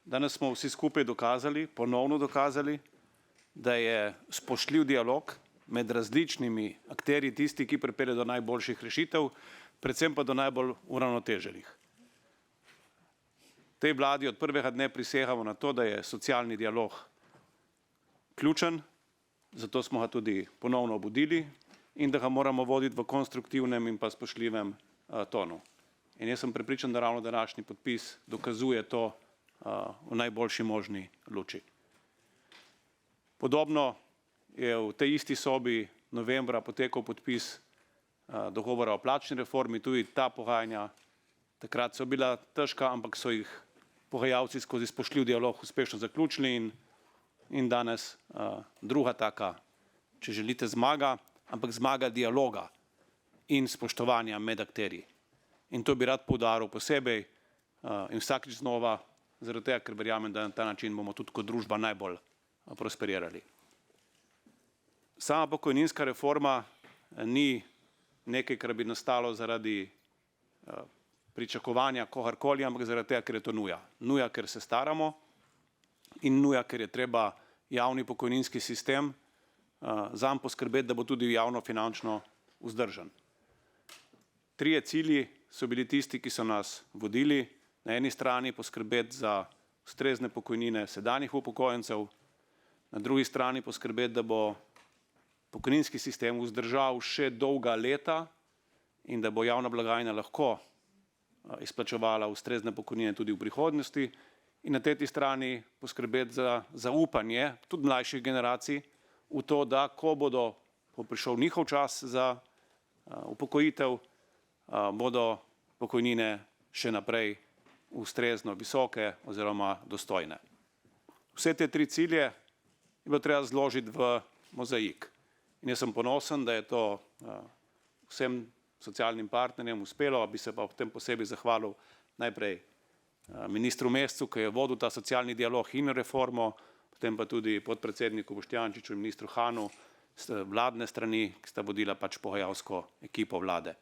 Danes smo vsi skupaj dokazali, ponovno dokazali, da je spoštljiv dialog med različnimi akterji tisti, ki pripelje do najboljših rešitev, predvsem pa do najbolj uravnoteženih. V tej vladi od prvega dne prisegamo na to, da je socialni dialog ključen, zato smo ga tudi ponovno obudili in da ga moramo voditi v konstruktivnem in pa spoštljivem tonu. In jaz sem prepričan, da ravno današnji podpis dokazuje to v najboljši možni luči. Podobno je v tej isti sobi novembra potekal podpis dogovora o plačni reformi, tudi ta pogajanja takrat so bila težka, ampak so jih pogajalci skozi spoštljiv dialog uspešno zaključili in danes druga taka, če želite, zmaga, ampak zmaga dialoga in spoštovanja med akterji. In to bi rad poudaril posebej in vsakič znova, zaradi tega, ker verjamem, da na ta način bomo tudi kot družba najbolj prosperirali. Sama pokojninska reforma ni nekaj, kar bi nastalo zaradi pričakovanja kogarkoli, ampak zaradi tega, ker je to nuja. Nuja, ker se staramo in nuja, ker je treba javni pokojninski sistem zanj poskrbeti, da bo tudi javnofinančno vzdržen. Trije cilji so bili tisti, ki so nas vodili. Na eni strani poskrbeti za ustrezne pokojnine sedanjih upokojencev, na drugi strani poskrbeti, da bo pokojninski sistem vzdržal še dolga leta in da bo javna blagajna lahko izplačevala ustrezne pokojnine tudi v prihodnosti in na tretji strani poskrbeti za zaupanje tudi mlajših generacij v to, da ko prišel njihov čas za upokojitev, bodo pokojnine še naprej ustrezno visoke oziroma dostojne. Vse te tri cilje je bilo treba zložiti v mozaik. In jaz sem ponosen, da je to vsem socialnim partnerjem uspelo, bi se pa v tem posebej zahvalil najprej ministru Mescu, ki je vodil ta socialni dialog in reformo, potem pa tudi podpredsedniku Boštjančiču in ministru Hanu z vladne strani, ki sta vodila pač pogajalsko ekipo vlade.